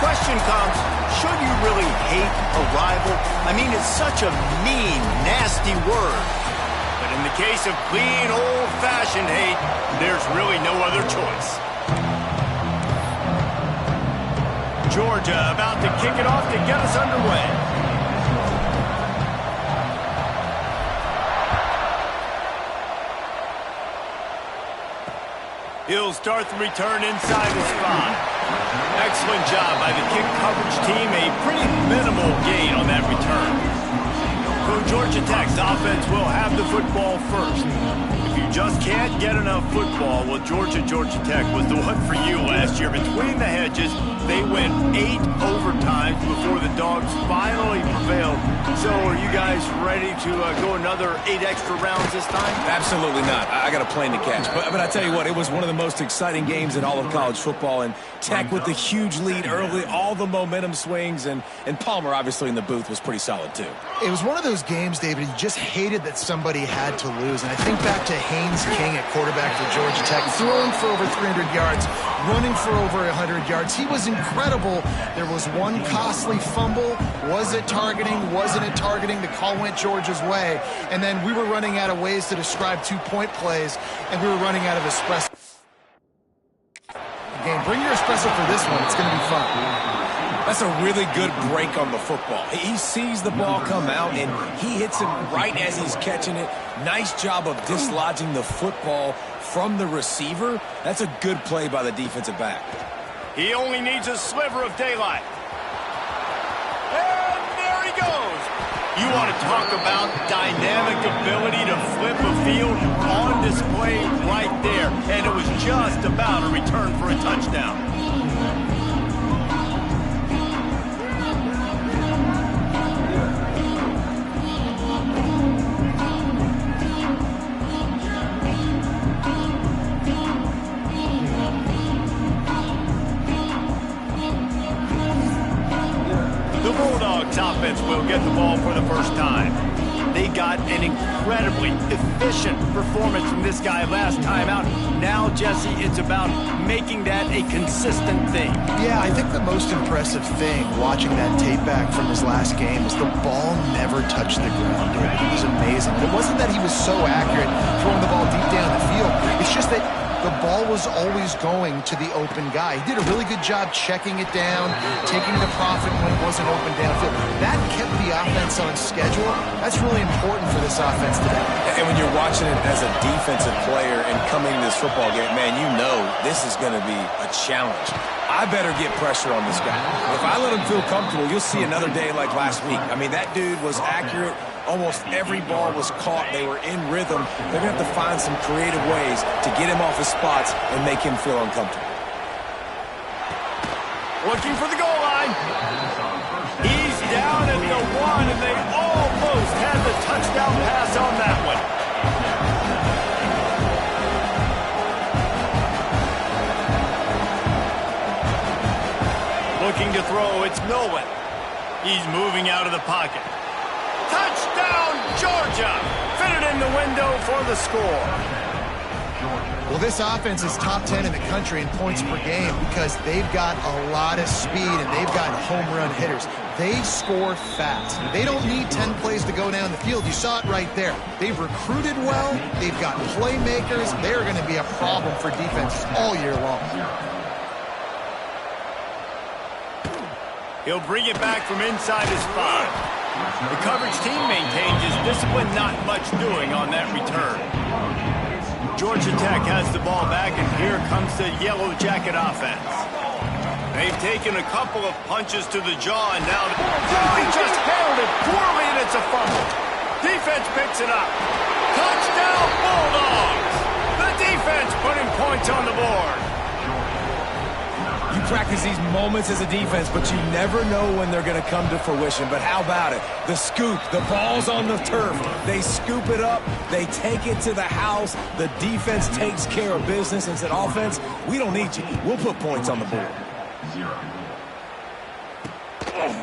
question comes, should you really hate a rival? I mean, it's such a mean, nasty word. But in the case of clean, old-fashioned hate, there's really no other choice. Georgia about to kick it off to get us underway. He'll start the return inside the spot. Excellent job by the kick coverage team. A pretty minimal gain on that return. So Georgia Tech's offense will have the football first. If you just can't get enough football, well, Georgia Tech was the one for you last year. Between the hedges, they went 8 overtimes before the Dogs finally prevailed. So are you guys ready to go another 8 extra rounds this time? Absolutely not. I got a plane to catch. But I tell you what, it was one of the most exciting games in all of college football. And Tech with the huge lead early, all the momentum swings. And Palmer, obviously, in the booth was pretty solid, too. It was one of those games, David, you just hated that somebody had to lose. And I think back to Haynes King at quarterback for Georgia Tech, throwing for over 300 yards, running for over 100 yards. He was incredible. There was one costly fumble. Was it targeting? Wasn't it targeting? The call went Georgia's way. And then we were running out of ways to describe two-point plays, and we were running out of espresso. Game. Bring your espresso for this one. It's going to be fun. That's a really good break on the football. He sees the ball come out, and he hits it right as he's catching it. Nice job of dislodging the football from the receiver. That's a good play by the defensive back. He only needs a sliver of daylight. And there he goes. You want to talk about dynamic ability to flip a field on display right there. And it was just about a return for a touchdown. Offense will get the ball for the first time. They got an incredibly efficient performance from this guy last time out. Now, Jesse, it's about making that a consistent thing. Yeah, I think the most impressive thing watching that tape back from his last game is the ball never touched the ground, David. It was amazing. It wasn't that he was so accurate throwing the ball deep down the field. It's just that the ball was always going to the open guy. He did a really good job checking it down, taking the profit when it wasn't open downfield. That kept the offense on schedule. That's really important for this offense today. And when you're watching it as a defensive player and coming to this football game, man, you know this is going to be a challenge. I better get pressure on this guy. If I let him feel comfortable, you'll see another day like last week. I mean, that dude was accurate. Almost every ball was caught. They were in rhythm. They're going to have to find some creative ways to get him off his spots and make him feel uncomfortable. Looking for the goal line. He's down at the 1, and they almost had the touchdown pass on that one. Looking to throw, it's Nolan. He's moving out of the pocket. Touchdown, Georgia! Fitted in the window for the score. Well, this offense is top 10 in the country in points per game because they've got a lot of speed and they've got home run hitters. They score fast. They don't need 10 plays to go down the field. You saw it right there. They've recruited well. They've got playmakers. They're going to be a problem for defenses all year long. He'll bring it back from inside his 5. The coverage team maintains his discipline, not much doing on that return. Georgia Tech has the ball back, and here comes the Yellow Jacket offense. They've taken a couple of punches to the jaw, and now he just handled it poorly, and it's a fumble. Defense picks it up. Touchdown, Bulldogs! The defense putting points on the board. You practice these moments as a defense, but you never know when they're going to come to fruition. But how about it? The scoop, the ball's on the turf. They scoop it up. They take it to the house. The defense takes care of business and said, offense, we don't need you. We'll put points on the board.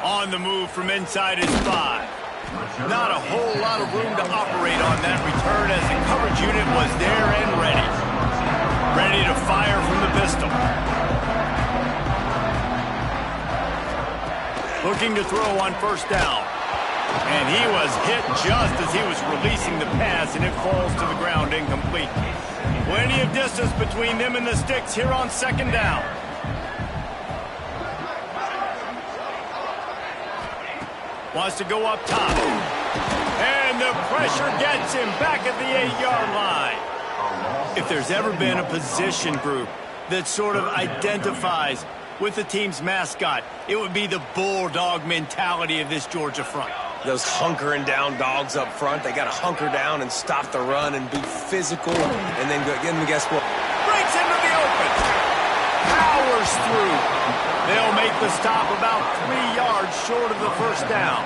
On the move from inside his 5. Not a whole lot of room to operate on that return as the coverage unit was there and ready. Ready to fire from the pistol. Looking to throw on first down. And he was hit just as he was releasing the pass, and it falls to the ground incomplete. Plenty of distance between them and the sticks here on second down. Wants to go up top. And the pressure gets him back at the 8-yard line. If there's ever been a position group that sort of identifies with the team's mascot, it would be the bulldog mentality of this Georgia front. Those hunkering down dogs up front, they got to hunker down and stop the run and be physical. And then guess what? Breaks into the open. Powers through. They'll make the stop about 3 yards short of the first down.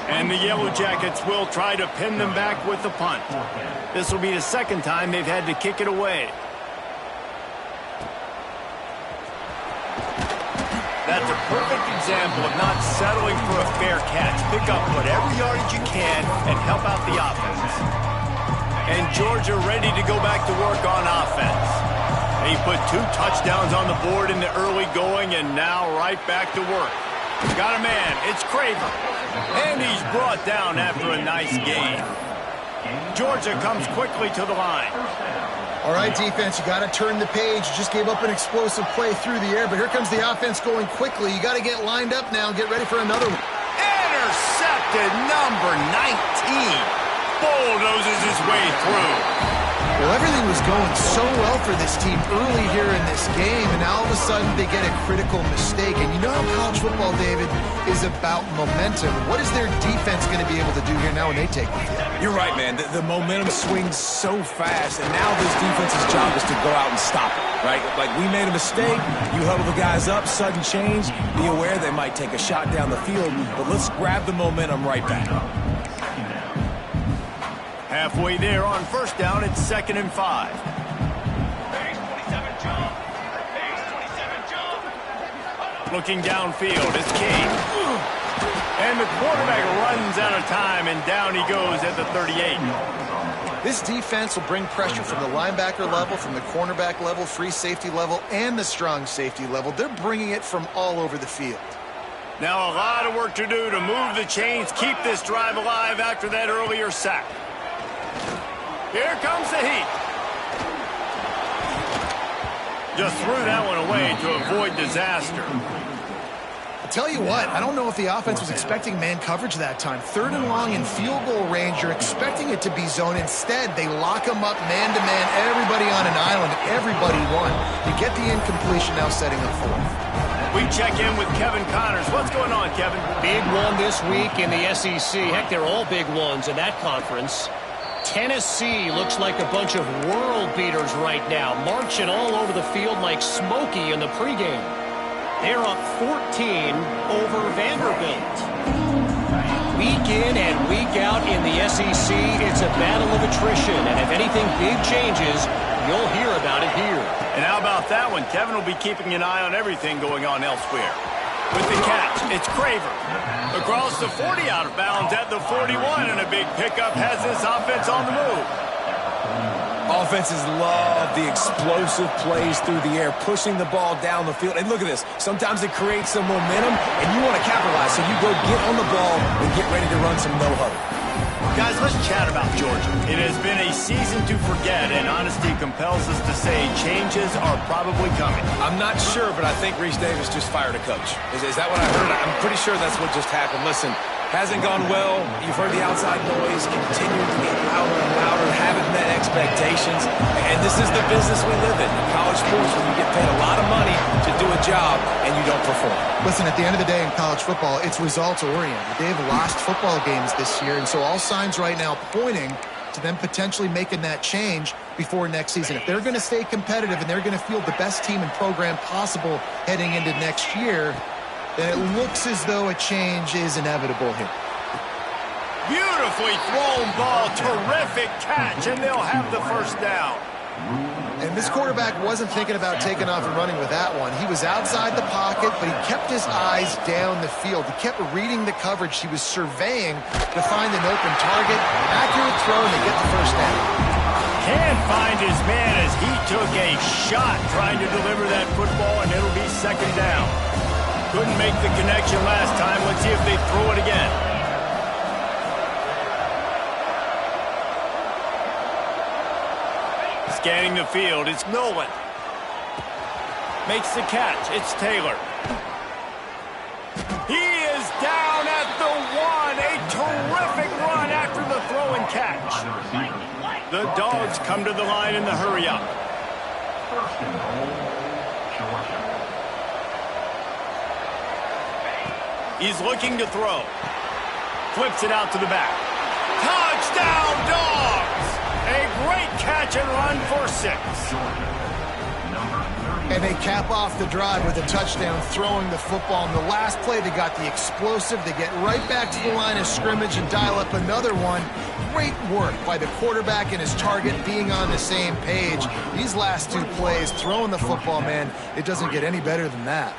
And the Yellow Jackets will try to pin them back with the punt. This will be the second time they've had to kick it away. That's a perfect example of not settling for a fair catch. Pick up whatever yardage you can and help out the offense. And Georgia ready to go back to work on offense. They put 2 touchdowns on the board in the early going and now right back to work. Got a man. It's Craver. And he's brought down after a nice gain. Georgia comes quickly to the line. All right, defense, you got to turn the page. You just gave up an explosive play through the air, but here comes the offense going quickly. You got to get lined up now and get ready for another one. Intercepted, number 19. Bulldozes his way through. Well, everything was going so well for this team early here in this game, and now all of a sudden they get a critical mistake. And you know how college football, David, is about momentum. What is their defense going to be able to do here now when they take the field? You're right, man. The momentum swings so fast, and now this defense's job is to go out and stop it, right? Like, we made a mistake, you huddle the guys up, sudden change, be aware they might take a shot down the field, but let's grab the momentum right back. Halfway there on first down, it's 2nd and 5. Looking downfield, it's King. And the quarterback runs out of time, and down he goes at the 38. This defense will bring pressure from the linebacker level, from the cornerback level, free safety level, and the strong safety level. They're bringing it from all over the field. Now a lot of work to do to move the chains, keep this drive alive after that earlier sack. Here comes the heat. Just threw that one away to avoid disaster. I'll tell you what, I don't know if the offense was expecting man coverage that time. 3rd and long in field goal range, you're expecting it to be zone. Instead, they lock them up man-to-man, everybody on an island, everybody won. You get the incompletion now setting up 4th. We check in with Kevin Connors. What's going on, Kevin? Big one this week in the SEC. Heck, they're all big ones in that conference. Tennessee looks like a bunch of world beaters right now, marching all over the field like Smokey in the pregame. They're up 14 over Vanderbilt. Week in and week out in the SEC, it's a battle of attrition, and if anything big changes, you'll hear about it here. And how about that one? Kevin will be keeping an eye on everything going on elsewhere. With the catch, it's Craver. Across the 40, out of bounds at the 41, and a big pickup has this offense on the move. Offenses love the explosive plays through the air, pushing the ball down the field. And look at this. Sometimes it creates some momentum, and you want to capitalize. So you go get on the ball and get ready to run some no-huddle. Guys, let's chat about Georgia. It has been a season to forget, and honesty compels us to say changes are probably coming. I'm not sure, but I think Reese Davis just fired a coach. Is that what I heard? I'm pretty sure that's what just happened. Listen, hasn't gone well. You've heard the outside noise continue to get louder and louder, haven't met expectations. And this is the business we live in college sports, when you get paid a lot of money to do a job and you don't perform. Listen, at the end of the day in college football, it's results-oriented. They've lost football games this year, and so all signs right now pointing to them potentially making that change before next season. If they're going to stay competitive and they're going to field the best team and program possible heading into next year, then it looks as though a change is inevitable here. Beautifully thrown ball, terrific catch, and they'll have the first down. And this quarterback wasn't thinking about taking off and running with that one. He was outside the pocket, but he kept his eyes down the field. He kept reading the coverage. He was surveying to find an open target. Accurate throw, and they get the first down. Can't find his man as he took a shot trying to deliver that football, and it'll be second down. Couldn't make the connection last time. Let's see if they throw it again. Scanning the field, it's Nolan. Makes the catch, it's Taylor. He is down at the 1. A terrific run after the throw and catch. The Dogs come to the line in the hurry-up. He's looking to throw. Flips it out to the back. Touchdown, Dogs! A great catch and run for 6. And they cap off the drive with a touchdown, throwing the football. In the last play, they got the explosive. They get right back to the line of scrimmage and dial up another one. Great work by the quarterback and his target being on the same page. These last 2 plays, throwing the football, man, it doesn't get any better than that.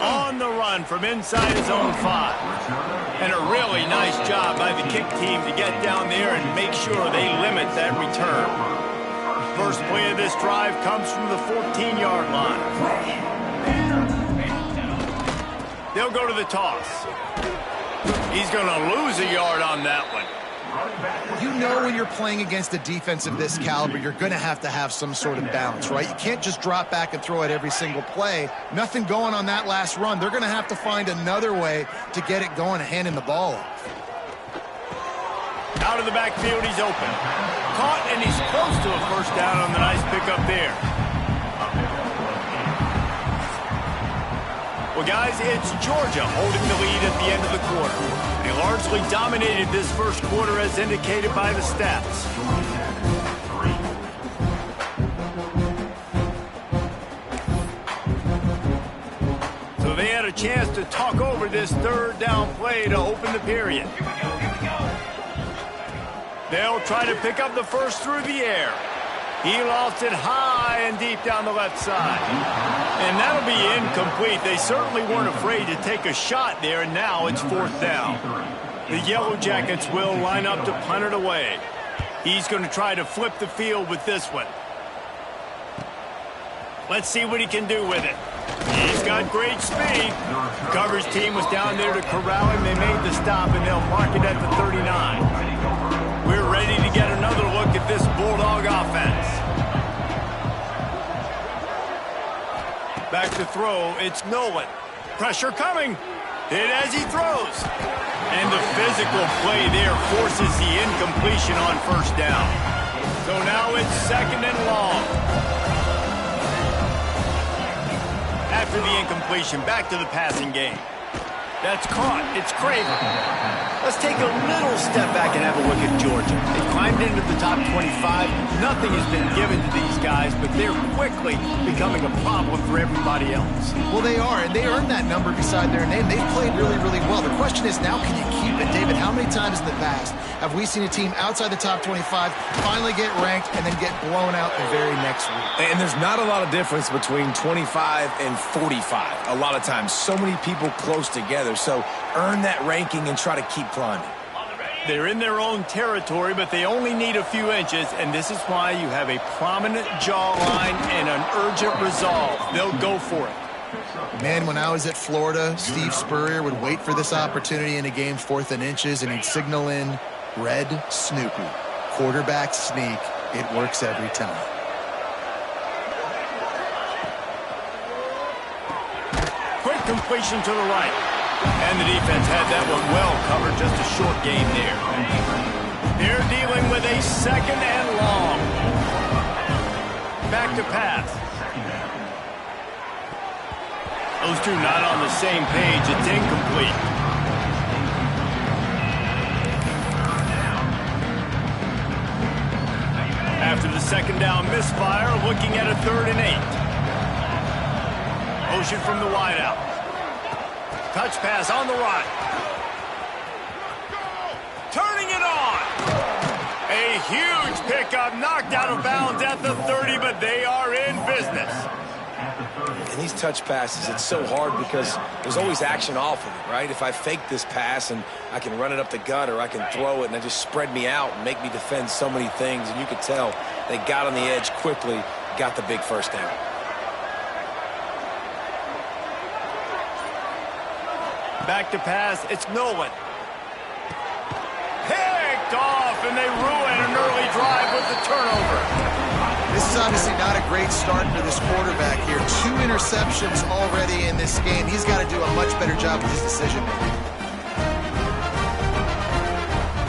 On the run from inside his own 5. And a really nice job by the kick team to get down there and make sure they limit that return. First play of this drive comes from the 14-yard line. They'll go to the toss. He's going to lose a yard on that one. You know when you're playing against a defense of this caliber, you're going to have some sort of balance, right? You can't just drop back and throw it every single play. Nothing going on that last run. They're going to have to find another way to get it going and handing the ball off. Out of the backfield, he's open. Caught, and he's close to a first down on the nice pickup there. Well, guys, it's Georgia holding the lead at the end of the quarter. They largely dominated this first quarter as indicated by the stats. So they had a chance to talk over this third down play to open the period. They'll try to pick up the first through the air. He lost it high and deep down the left side. And that'll be incomplete. They certainly weren't afraid to take a shot there, and now it's 4th down. The Yellow Jackets will line up to punt it away. He's going to try to flip the field with this one. Let's see what he can do with it. He's got great speed. The coverage team was down there to corral him. They made the stop, and they'll mark it at the 39. We're ready to get another look at this Bulldog offense. Back to throw, it's Nolan. Pressure coming. Hit as he throws. And the physical play there forces the incompletion on first down. So now it's 2nd and long. After the incompletion, back to the passing game. That's caught. It's Craven. Let's take a little step back and have a look at Georgia. They climbed into the top 25. Nothing has been given to these guys, but they're quickly becoming a problem for everybody else. Well, they are, and they earned that number beside their name. They've played really, really well. The question is, now can you keep it? David, how many times in the past have we seen a team outside the top 25 finally get ranked and then get blown out the very next week? And there's not a lot of difference between 25 and 45. A lot of times, so many people close together. So earn that ranking and try to keep climbing. They're in their own territory, but they only need a few inches, and this is why you have a prominent jawline and an urgent resolve. They'll go for it. Man, when I was at Florida, Steve Spurrier would wait for this opportunity in a game 4th and inches, and he'd signal in Red Snoopy. Quarterback sneak. It works every time. Quick completion to the right. And the defense had that one well covered, just a short gain there. They're dealing with a 2nd and long. Back to pass. Those two not on the same page. It's incomplete. After the 2nd down misfire, looking at a 3rd and 8. Motion from the wideout. Touch pass on the right. Turning it on. A huge pickup, knocked out of bounds at the 30, but they are in business. And these touch passes, it's so hard because there's always action off of it, right? If I fake this pass and I can run it up the gut or I can throw it and they just spread me out and make me defend so many things, and you could tell they got on the edge quickly, got the big first down. Back to pass. It's Nolan. Picked off, and they ruin an early drive with the turnover. This is obviously not a great start for this quarterback here. 2 interceptions already in this game. He's got to do a much better job with his decision-making.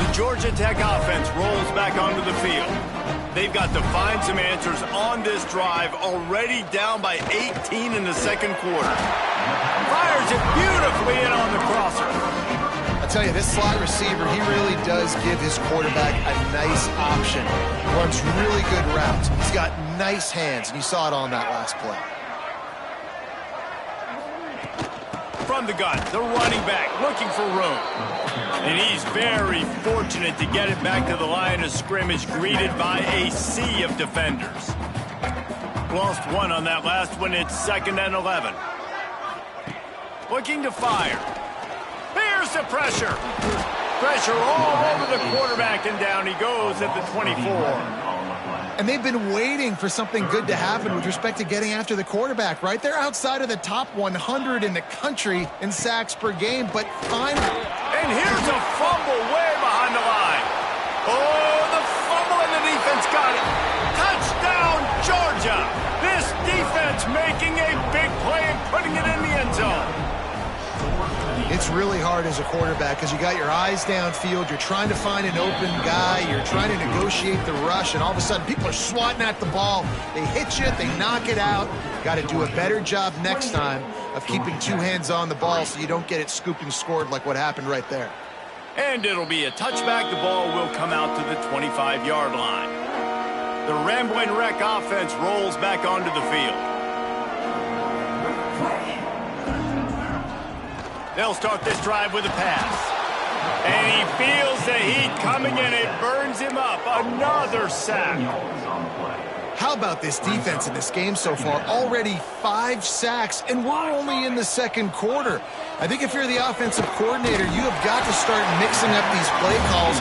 The Georgia Tech offense rolls back onto the field. They've got to find some answers on this drive, already down by 18 in the second quarter. Fires it beautifully in on the crosser. I'll tell you, this slot receiver, he really does give his quarterback a nice option. Runs really good routes. He's got nice hands, and you saw it on that last play. From the gun, the running back looking for room. And he's very fortunate to get it back to the line of scrimmage, greeted by a sea of defenders. Lost one on that last one. It's 2nd and 11. Looking to fire. Here's the pressure. Pressure all over the quarterback, and down he goes at the 24. And they've been waiting for something good to happen with respect to getting after the quarterback, right? They're outside of the top 100 in the country in sacks per game, but finally... And here's a fumble way behind the line. Oh, the fumble, and the defense got it. Touchdown, Georgia. This defense making a big play and putting it in the end zone. It's really hard as a quarterback because you got your eyes downfield. You're trying to find an open guy. You're trying to negotiate the rush, and all of a sudden people are swatting at the ball. They hit you. They knock it out. Got to do a better job next time of keeping 2 hands on the ball so you don't get it scooped and scored like what happened right there. And it'll be a touchback. The ball will come out to the 25-yard line. The Rambling Wreck offense rolls back onto the field. They'll start this drive with a pass. And he feels the heat coming in. It burns him up. Another sack. How about this defense in this game so far? Already 5 sacks, and we're only in the second quarter. I think if you're the offensive coordinator, you have got to start mixing up these play calls,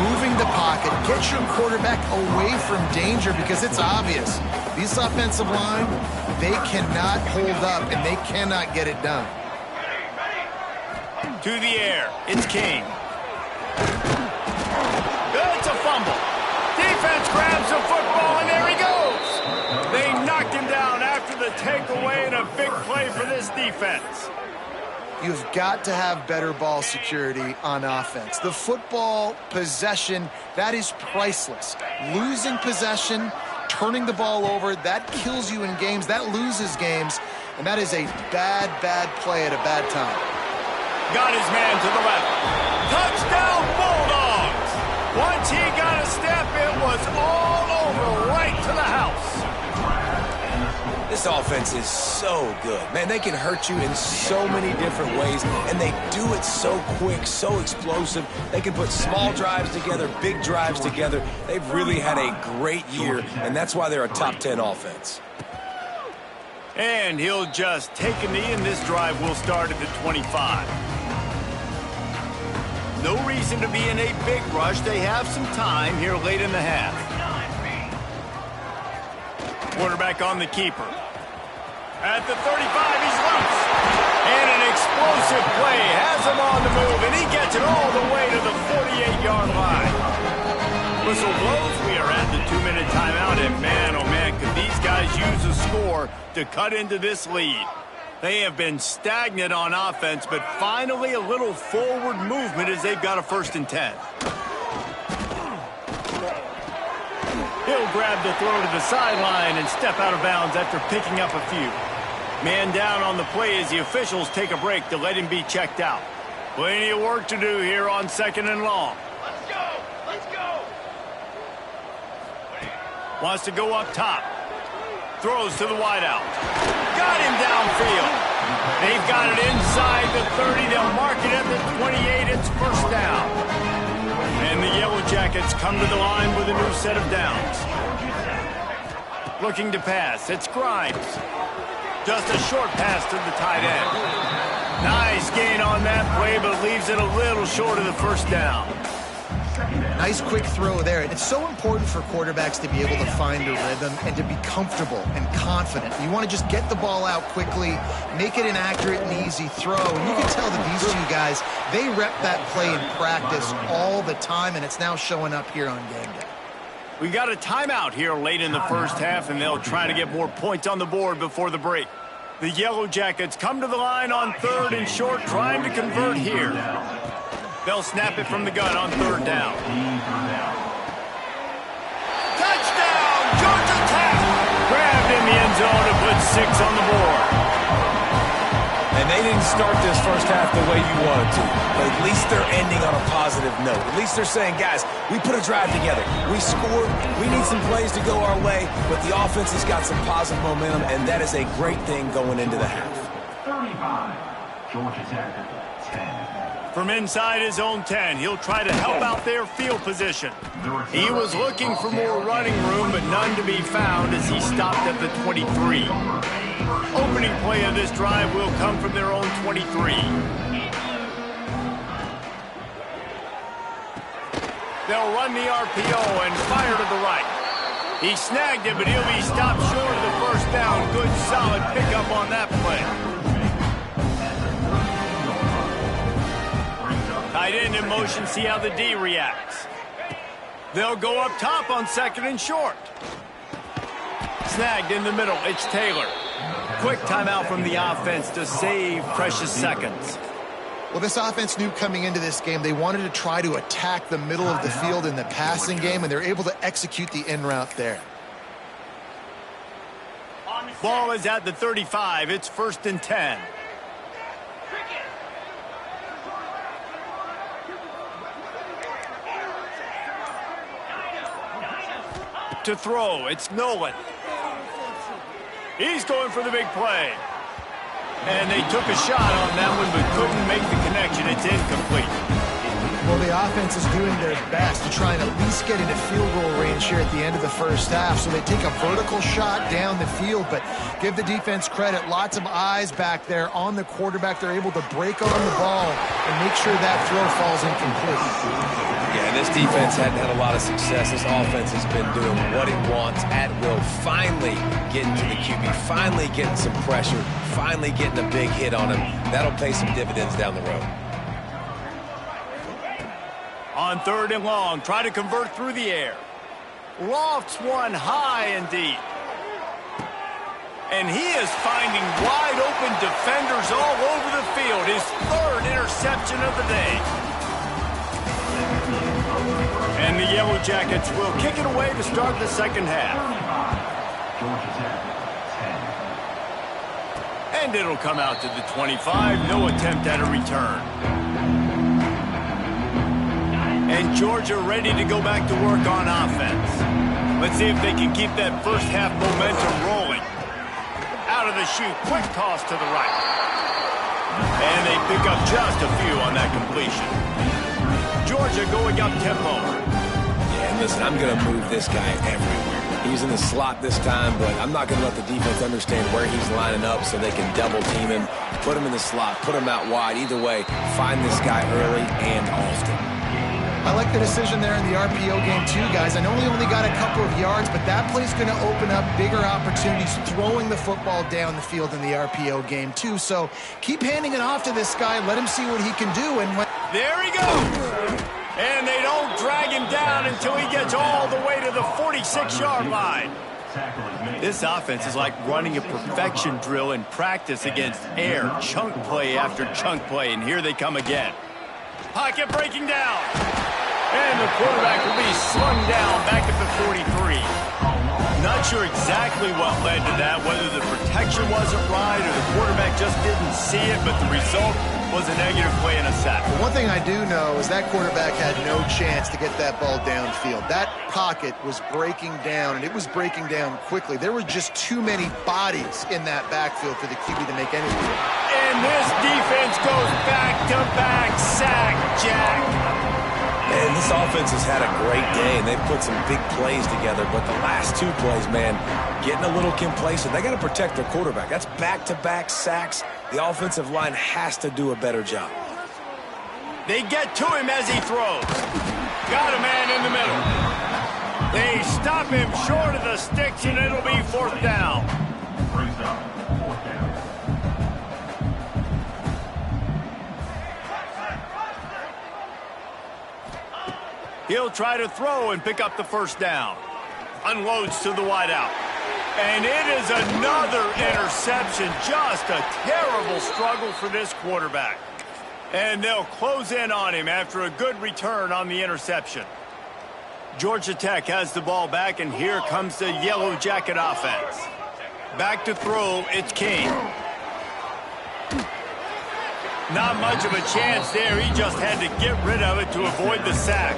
moving the pocket, get your quarterback away from danger, because it's obvious. These offensive line, they cannot hold up, and they cannot get it done. To the air, it's King. It's a fumble. Defense grabs the football, and there he goes. They knocked him down after the takeaway, and a big play for this defense. You've got to have better ball security on offense. The football possession, that is priceless. Losing possession, turning the ball over, that kills you in games. That loses games, and that is a bad, bad play at a bad time. Got his man to the left. Touchdown, Bulldogs! Once he got a step, it was all over, right to the house. This offense is so good. Man, they can hurt you in so many different ways, and they do it so quick, so explosive. They can put small drives together, big drives together. They've really had a great year, and that's why they're a top 10 offense. And he'll just take a knee, and this drive will start at the 25. No reason to be in a big rush. They have some time here late in the half. Quarterback on the keeper. At the 35, he's loose. And an explosive play has him on the move, and he gets it all the way to the 48-yard line. Whistle blows. We are at the 2-minute timeout, and man, oh man, could these guys use a score to cut into this lead. They have been stagnant on offense, but finally a little forward movement as they've got a 1st and 10. He'll grab the throw to the sideline and step out of bounds after picking up a few. Man down on the play as the officials take a break to let him be checked out. Plenty of work to do here on 2nd and long. Let's go! Let's go! Wants to go up top. Throws to the wideout. Got him downfield. They've got it inside the 30. They'll mark it at the 28. It's 1st down. And the Yellow Jackets come to the line with a new set of downs. Looking to pass. It's Grimes. Just a short pass to the tight end. Nice gain on that play, but leaves it a little short of the 1st down. Nice quick throw there. And it's so important for quarterbacks to be able to find a rhythm and to be comfortable and confident. You want to just get the ball out quickly, make it an accurate and easy throw. And you can tell that these two guys, they rep that play in practice all the time, and it's now showing up here on game day. We got a timeout here late in the first half, and they'll try to get more points on the board before the break. The Yellow Jackets come to the line on 3rd and short, trying to convert here. They'll snap it from the gun on 3rd down. Touchdown, Georgia Tech! Grabbed in the end zone to put 6 on the board. And they didn't start this first half the way you wanted to. But at least they're ending on a positive note. At least they're saying, guys, we put a drive together. We scored. We need some plays to go our way. But the offense has got some positive momentum, and that is a great thing going into the half. 35, Georgia Tech, 10. From inside his own 10, he'll try to help out their field position. He was looking for more running room, but none to be found as he stopped at the 23. Opening play of this drive will come from their own 23. They'll run the RPO and fire to the right. He snagged it, but he'll be stopped short of the first down. Good, solid pickup on that play. Tight end in motion, see how the D reacts. They'll go up top on 2nd and short. Snagged in the middle, it's Taylor. Quick timeout from the offense to save precious seconds. Well, this offense knew coming into this game they wanted to try to attack the middle of the field in the passing game, and they're able to execute the in route there. Ball is at the 35. It's 1st and 10. To throw, it's Nolan. He's going for the big play. And they took a shot on that one, but couldn't make the connection. It's incomplete. Well, the offense is doing their best to try and at least get into field goal range here at the end of the first half. So they take a vertical shot down the field, but give the defense credit. Lots of eyes back there on the quarterback. They're able to break on the ball and make sure that throw falls incomplete. Yeah, this defense hadn't had a lot of success. This offense has been doing what it wants at will. Finally getting to the QB, finally getting some pressure, finally getting a big hit on him. That'll pay some dividends down the road. On 3rd and long, try to convert through the air. Lofts one high and deep. And he is finding wide open defenders all over the field. His 3rd interception of the day. And the Yellow Jackets will kick it away to start the second half. And it'll come out to the 25. No attempt at a return. And Georgia ready to go back to work on offense. Let's see if they can keep that first half momentum rolling. Out of the chute, quick toss to the right. And they pick up just a few on that completion. Georgia going up tempo. Yeah, listen, I'm going to move this guy everywhere. He's in the slot this time, but I'm not going to let the defense understand where he's lining up so they can double team him, put him in the slot, put him out wide. Either way, find this guy early and often. I like the decision there in the RPO game too, guys. I know he only got a couple of yards, but that play's going to open up bigger opportunities throwing the football down the field in the RPO game too. So keep handing it off to this guy. Let him see what he can do. And there he goes. And they don't drag him down until he gets all the way to the 46-yard line. This offense is like running a perfection drill in practice against air, chunk play after chunk play, and here they come again. Pocket breaking down. And the quarterback will be slung down back at the 43. Not sure exactly what led to that, whether the protection wasn't right or the quarterback just didn't see it, but the result was a negative play and a sack. One thing I do know is that quarterback had no chance to get that ball downfield. That pocket was breaking down, and it was breaking down quickly. There were just too many bodies in that backfield for the QB to make anything. And this defense goes back-to-back sack, Jack. And this offense has had a great day, and they've put some big plays together. But the last 2 plays, man, getting a little complacent. They got to protect their quarterback. That's back-to-back sacks. The offensive line has to do a better job. They get to him as he throws. Got stop him short of the sticks, and it'll be 4th down. Brings up 4th down. He'll try to throw and pick up the 1st down. Unloads to the wideout. And it is another interception. Just a terrible struggle for this quarterback. And they'll close in on him after a good return on the interception. Georgia Tech has the ball back, and here comes the Yellow Jacket offense. Back to throw, it's King. Not much of a chance there. He just had to get rid of it to avoid the sack.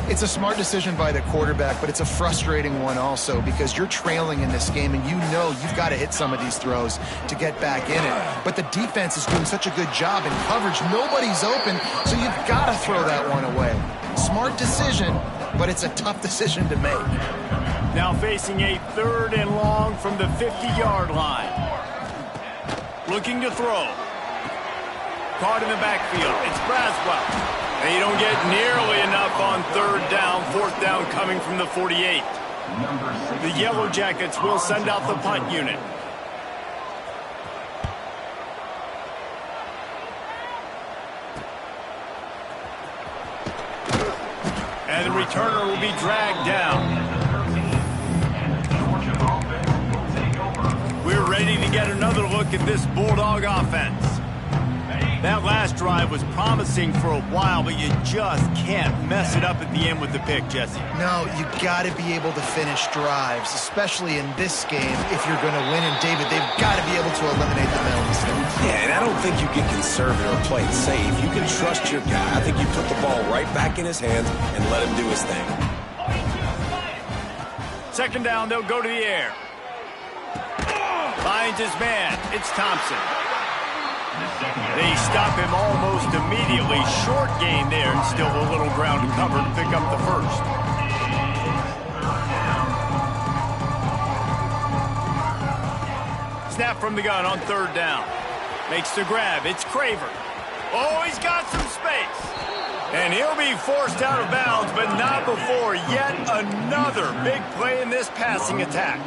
It's a smart decision by the quarterback, but it's a frustrating one also because you're trailing in this game and you know you've got to hit some of these throws to get back in it. But the defense is doing such a good job in coverage. Nobody's open, so you've got to throw that one away. Smart decision, but it's a tough decision to make. Now facing a 3rd and long from the 50-yard line. Looking to throw. Caught in the backfield. It's Braswell. They don't get nearly enough on 3rd down. 4th down coming from the 48. The Yellow Jackets will send out the punt unit. And the returner will be dragged down. We're ready to get another look at this Bulldog offense. That last drive was promising for a while, but you just can't mess it up at the end with the pick, Jesse. No, you got to be able to finish drives, especially in this game if you're going to win. And, David, they've got to be able to eliminate the mental mistakes. Yeah, and I don't think you get conservative or play it safe. You can trust your guy. I think you put the ball right back in his hands and let him do his thing. 2nd down, they'll go to the air. Finds his man. It's Thompson. They stop him almost immediately. Short gain there, and still a little ground to cover to pick up the 1st. Snap from the gun on 3rd down. Makes the grab. It's Craver. Oh, he's got some space. And he'll be forced out of bounds, but not before yet another big play in this passing attack.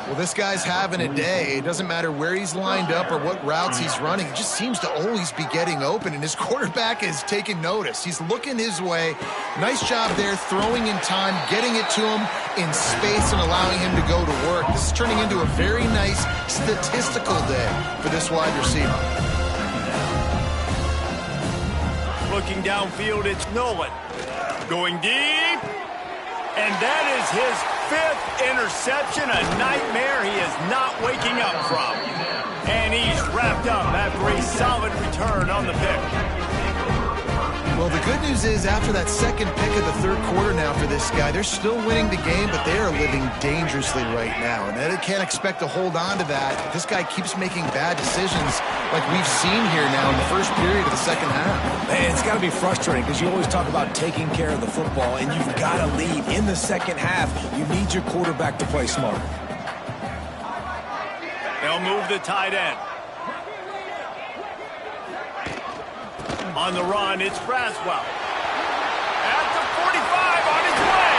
Well, this guy's having a day. It doesn't matter where he's lined up or what routes he's running. He just seems to always be getting open, and his quarterback is taking notice. He's looking his way. Nice job there, throwing in time, getting it to him in space and allowing him to go to work. This is turning into a very nice statistical day for this wide receiver. Looking downfield, it's Nolan. Going deep. And that is his 5th interception, a nightmare he is not waking up from. And he's wrapped up after a solid return on the pick. Well, the good news is after that 2nd pick of the 3rd quarter now for this guy, they're still winning the game, but they are living dangerously right now. And they can't expect to hold on to that. This guy keeps making bad decisions like we've seen here now in the 1st period of the 2nd half. Man, it's got to be frustrating because you always talk about taking care of the football, and you've got to lead. In the 2nd half, you need your quarterback to play smart. They'll move the tight end. On the run, it's Braswell. At the 45, on his way.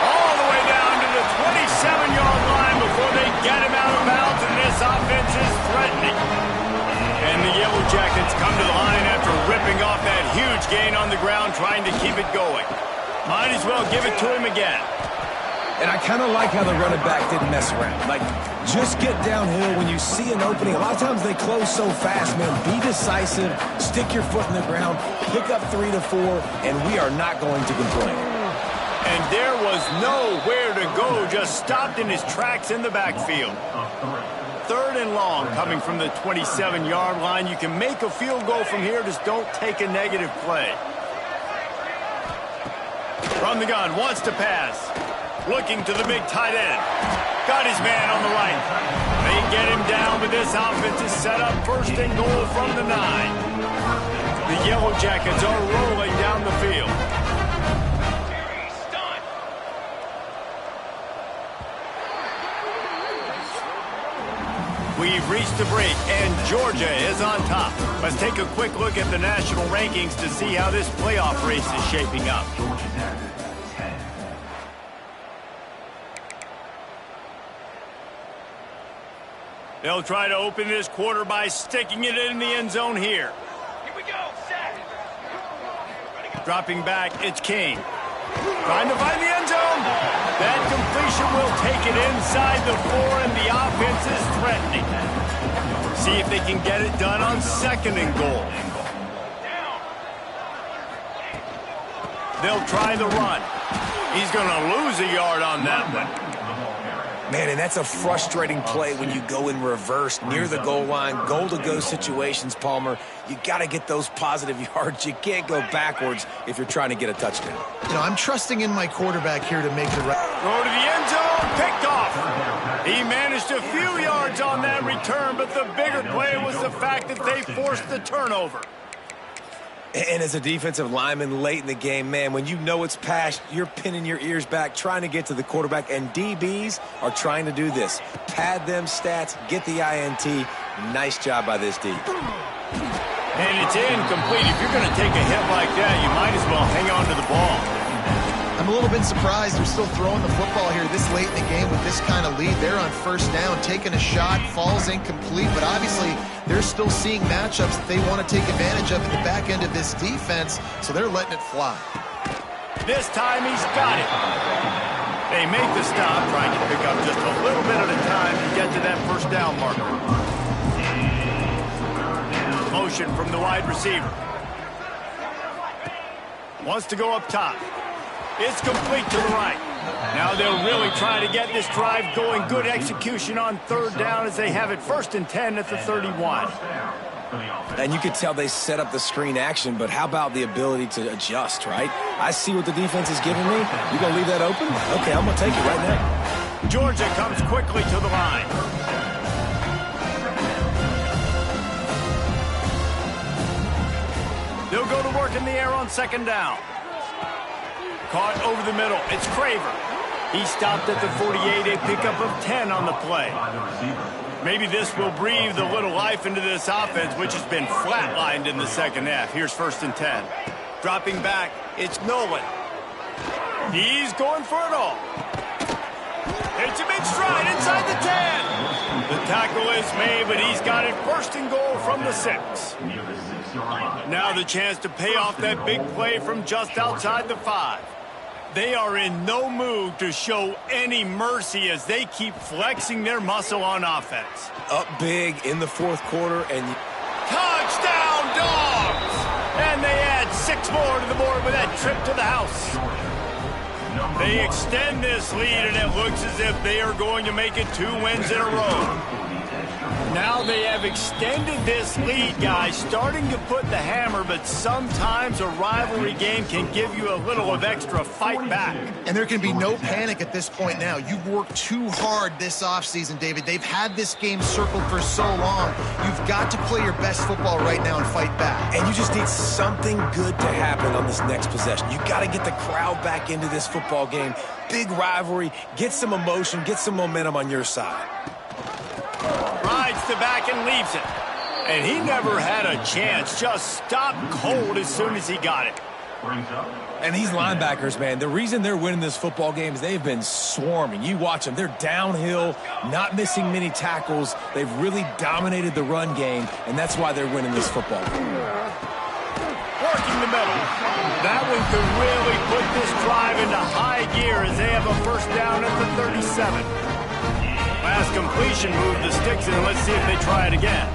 All the way down to the 27-yard line before they get him out of bounds, and this offense is threatening. And the Yellow Jackets come to the line after ripping off that huge gain on the ground, trying to keep it going. Might as well give it to him again. And I kind of like how the running back didn't mess around. Like, just get downhill when you see an opening. A lot of times they close so fast, man. Be decisive, stick your foot in the ground, pick up 3 to 4, and we are not going to complain. And there was nowhere to go, just stopped in his tracks in the backfield. 3rd and long coming from the 27-yard line. You can make a field goal from here, just don't take a negative play. From the gun, wants to pass. Looking to the big tight end. Got his man on the right. They get him down, but this offense is set up 1st and goal from the 9. The Yellow Jackets are rolling down the field. We've reached the break, and Georgia is on top. Let's take a quick look at the national rankings to see how this playoff race is shaping up. They'll try to open this quarter by sticking it in the end zone here. Here we go. Set. Dropping back, it's King. Trying to find the end zone. That completion will take it inside the 4, and the offense is threatening. See if they can get it done on 2nd and goal. They'll try the run. He's going to lose a yard on that one. Man, and that's a frustrating play when you go in reverse near the goal line, goal-to-go situations, Palmer. You got to get those positive yards. You can't go backwards if you're trying to get a touchdown. You know, I'm trusting in my quarterback here to make the right. Throw to the end zone, picked off. He managed a few yards on that return, but the bigger play was the fact that they forced the turnover. And as a defensive lineman late in the game, man, when you know it's passed, you're pinning your ears back, trying to get to the quarterback, and DBs are trying to do this. Pad them stats, get the INT. Nice job by this D. And it's incomplete. If you're going to take a hit like that, you might as well hang on to the ball. I'm a little bit surprised they're still throwing the football here this late in the game with this kind of lead. They're on 1st down, taking a shot, falls incomplete, but obviously they're still seeing matchups that they want to take advantage of at the back end of this defense, so they're letting it fly. This time he's got it. They make the stop, trying to pick up just a little bit at a time to get to that 1st down marker. Motion from the wide receiver. Wants to go up top. It's complete to the right. Now they'll really try to get this drive going. Good execution on 3rd down as they have it 1st and 10 at the 31. And you could tell they set up the screen action, but how about the ability to adjust, right? I see what the defense is giving me. You going to leave that open? Okay, I'm going to take it right now. Georgia comes quickly to the line. They'll go to work in the air on 2nd down. Caught over the middle. It's Craver. He stopped at the 48, a pickup of 10 on the play. Maybe this will breathe a little life into this offense, which has been flatlined in the 2nd half. Here's 1st and 10. Dropping back, it's Nolan. He's going for it all. It's a big stride inside the 10. The tackle is made, but he's got it 1st and goal from the 6. Now the chance to pay off that big play from just outside the 5. They are in no mood to show any mercy as they keep flexing their muscle on offense. Up big in the 4th quarter, and touchdown, Dogs! And they add 6 more to the board with that trip to the house. They extend this lead, and it looks as if they are going to make it 2 wins in a row. Now they have extended this lead, guys, starting to put the hammer, but sometimes a rivalry game can give you a little of extra fight back. And there can be no panic at this point now. You've worked too hard this offseason, David. They've had this game circled for so long. You've got to play your best football right now and fight back. And you just need something good to happen on this next possession. You got to get the crowd back into this football game. Big rivalry, get some emotion, get some momentum on your side. Rides the back and leaves it. And he never had a chance. Just stopped cold as soon as he got it. And these linebackers, man, the reason they're winning this football game is they've been swarming. You watch them. They're downhill, not missing many tackles. They've really dominated the run game, and that's why they're winning this football game. Working the middle. That one could really put this drive into high gear as they have a 1st down at the 37. Last completion moved the sticks in. Let's see if they try it again.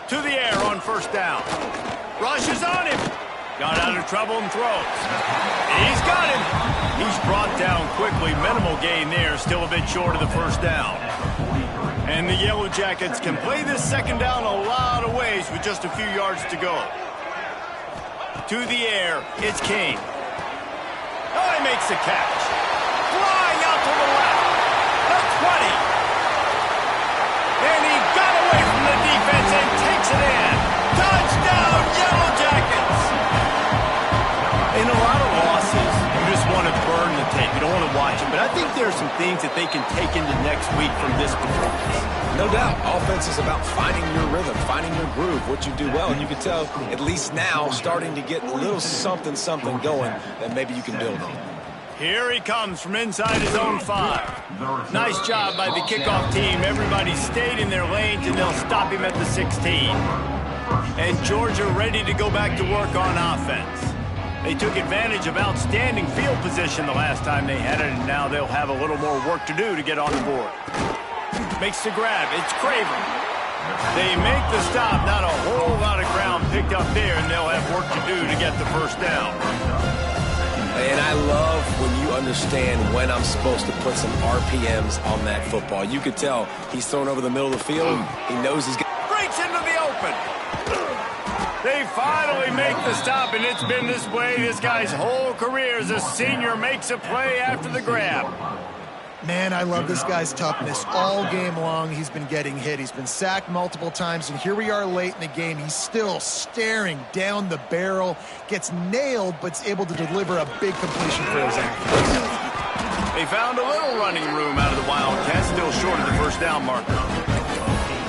To the air on 1st down. Rushes on him. Got out of trouble and throws. He's got him. He's brought down quickly. Minimal gain there. Still a bit short of the 1st down. And the Yellow Jackets can play this 2nd down a lot of ways with just a few yards to go. To the air, it's Kane. Oh, he makes the catch. Flying out to the left. The 20. And he got away from the defense and takes it in. Touchdown, Yellow Jackets. In a lot of losses, you just want to burn the tape. You don't want to watch them. But I think there are some things that they can take into next week from this performance. No doubt. Offense is about finding your rhythm, finding your groove, what you do well. And you can tell, at least now, starting to get a little something going that maybe you can build on. Here he comes from inside his own 5. Nice job by the kickoff team. Everybody stayed in their lanes, and they'll stop him at the 16. And Georgia ready to go back to work on offense. They took advantage of outstanding field position the last time they had it, and now they'll have a little more work to do to get on the board. Makes the grab. It's Craven. They make the stop. Not a whole lot of ground picked up there, and they'll have work to do to get the first down. And I love when you understand when I'm supposed to put some RPMs on that football. You could tell he's thrown over the middle of the field. He knows he's getting... Breaks into the open. They finally make the stop, and it's been this way this guy's whole career as a senior makes a play after the grab. Man, I love this guy's toughness. All game long, he's been getting hit. He's been sacked multiple times, and here we are late in the game. He's still staring down the barrel, gets nailed, but's able to deliver a big completion for his accuracy. They found a little running room out of the Wildcats, still short of the first down marker.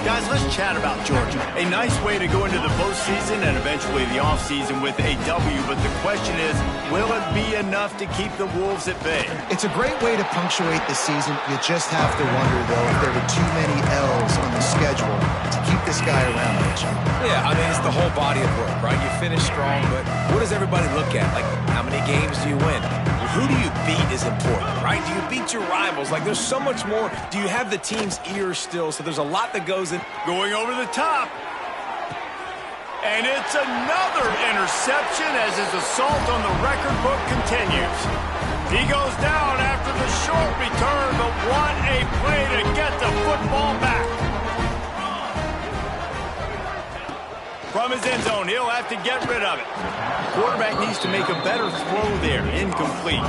Guys, let's chat about Georgia. A nice way to go into the postseason and eventually the offseason with a W, but the question is, will it be enough to keep the Wolves at bay? It's a great way to punctuate the season. You just have to wonder, though, if there were too many L's on the schedule to keep this guy around. Yeah, I mean, it's the whole body of work, right? You finish strong, but what does everybody look at? Like, how many games do you win? Who do you beat is important, right? Do you beat your rivals? Like, there's so much more. Do you have the team's ear still? So there's a lot that goes in. Going over the top. And it's another interception as his assault on the record book continues. He goes down after the short return, but what a play to get the football back. From his end zone, he'll have to get rid of it. Quarterback needs to make a better throw there. Incomplete.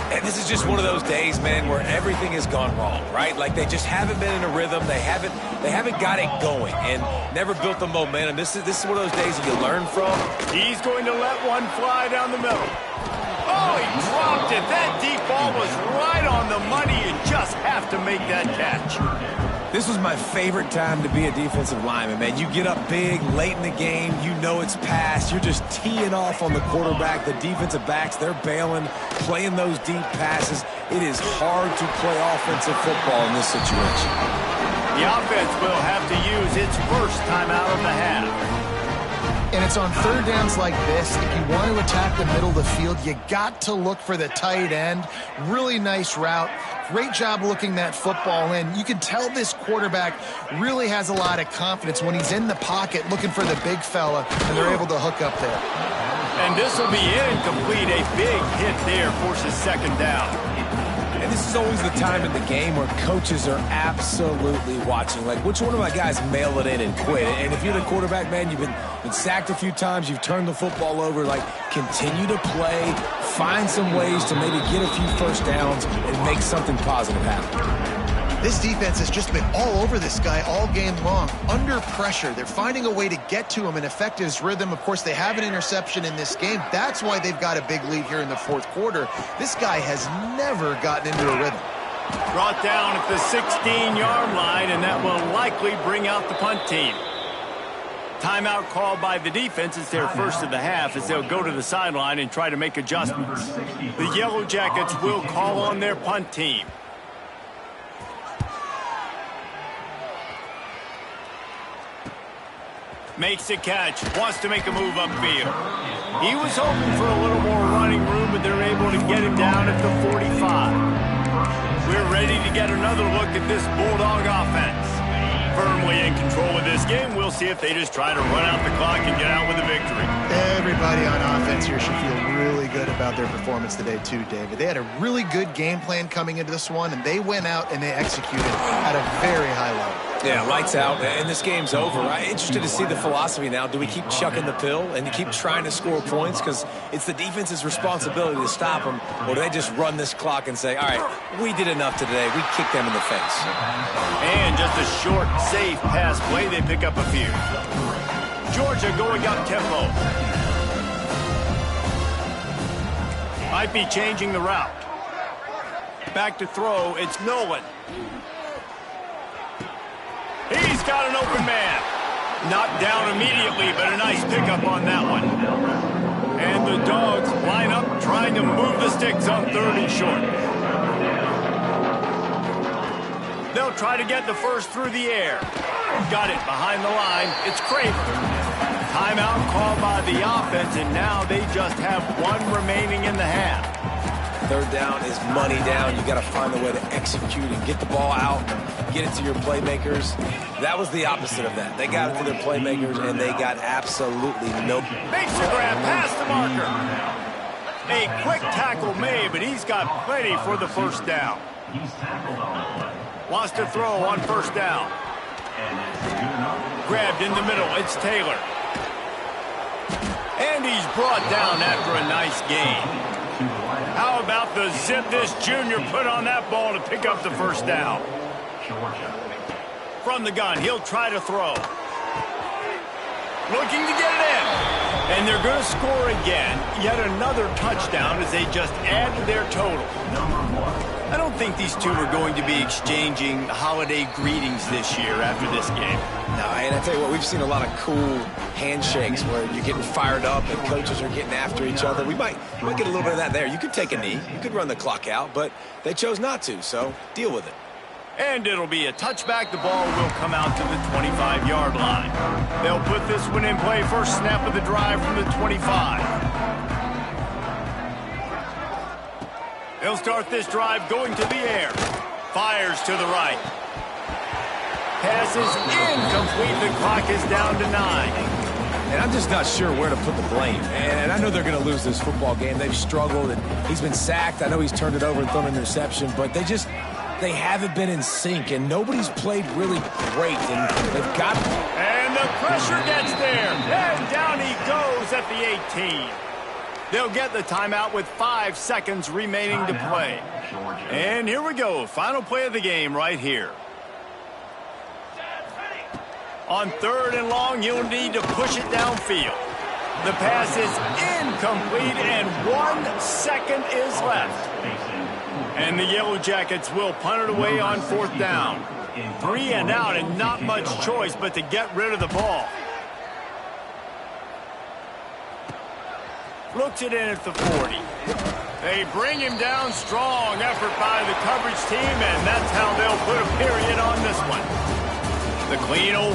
And this is just one of those days, man, where everything has gone wrong, right? Like they just haven't been in a rhythm. They haven't got it going and never built the momentum. This is one of those days that you learn from. He's going to let one fly down the middle. Oh, he dropped it. That deep ball was right on the money. You just have to make that catch. This was my favorite time to be a defensive lineman, man. You get up big, late in the game, you know it's past. You're just teeing off on the quarterback. The defensive backs, they're bailing, playing those deep passes. It is hard to play offensive football in this situation. The offense will have to use its first timeout of the half. And it's on third downs like this. If you want to attack the middle of the field, you got to look for the tight end. Really nice route. Great job looking that football in. You can tell this quarterback really has a lot of confidence when he's in the pocket looking for the big fella, and they're able to hook up there. And this will be incomplete. A big hit there forces second down. And this is always the time in the game where coaches are absolutely watching. Like, which one of my guys mail it in and quit? And if you're the quarterback, man, you've been sacked a few times, you've turned the football over, like, continue to play, find some ways to maybe get a few first downs and make something positive happen. This defense has just been all over this guy all game long. Under pressure, they're finding a way to get to him and affect his rhythm. Of course, they have an interception in this game. That's why they've got a big lead here in the fourth quarter. This guy has never gotten into a rhythm. Brought down at the 16-yard line, and that will likely bring out the punt team. Timeout called by the defense. It's their first of the half as they'll go to the sideline and try to make adjustments. The Yellow Jackets will call on their punt team. Makes the catch, wants to make a move upfield. He was hoping for a little more running room, but they're able to get him down at the 45. We're ready to get another look at this Bulldog offense. Firmly in control of this game. We'll see if they just try to run out the clock and get out with a victory. Everybody on offense here should feel really good about their performance today too, David. They had a really good game plan coming into this one, and they went out and they executed at a very high level. Yeah, lights out, and this game's over. I'm interested to see the philosophy now. Do we keep chucking the pill and keep trying to score points because it's the defense's responsibility to stop them, or do they just run this clock and say, all right, we did enough today. We kicked them in the face. And just a short, safe pass play. They pick up a few. Georgia going up tempo. Might be changing the route. Back to throw. It's Nolan. He's got an open man. Knocked down immediately, but a nice pickup on that one. And the Dogs line up, trying trying to move the sticks on 3rd and short. They'll try to get the first through the air. Got it behind the line. It's Kramer. Timeout called by the offense, and now they just have 1 remaining in the half. 3rd down is money down. You got to find a way to execute and get the ball out, get it to your playmakers. That was the opposite of that. They got it to their playmakers, and they got absolutely no. Makes the grab past the marker. A quick tackle made, but he's got plenty for the first down. He's tackled on the play. Wants to throw on 1st down. And it's good enough. Grabbed in the middle. It's Taylor. And he's brought down after a nice gain. How about the zip this junior put on that ball to pick up the first down? Georgia. From the gun, he'll try to throw. Looking to get it in. And they're going to score again. Yet another touchdown as they just add to their total. I don't think these two are going to be exchanging holiday greetings this year after this game. No, and I tell you what, we've seen a lot of cool handshakes where you're getting fired up and coaches are getting after each other. We might get a little bit of that there. You could take a knee. You could run the clock out, but they chose not to, so deal with it. And it'll be a touchback. The ball will come out to the 25-yard line. They'll put this one in play. First snap of the drive from the 25. They'll start this drive going to the air. Fires to the right. Pass is incomplete. The clock is down to 9. And I'm just not sure where to put the blame. And I know they're going to lose this football game. They've struggled, and he's been sacked. I know he's turned it over and thrown an interception, but they haven't been in sync, and nobody's played really great, and they've got. And the pressure gets there, and down he goes at the 18. They'll get the timeout with 5 seconds remaining to play. And here we go, final play of the game right here. On 3rd and long, you'll need to push it downfield. The pass is incomplete, and 1 second is left. And the Yellow Jackets will punt it away on 4th down. 3 and out, and not much choice but to get rid of the ball. Looks it in at the 40. They bring him down. Strong effort by the coverage team, and that's how they'll put a period on this one. The clean old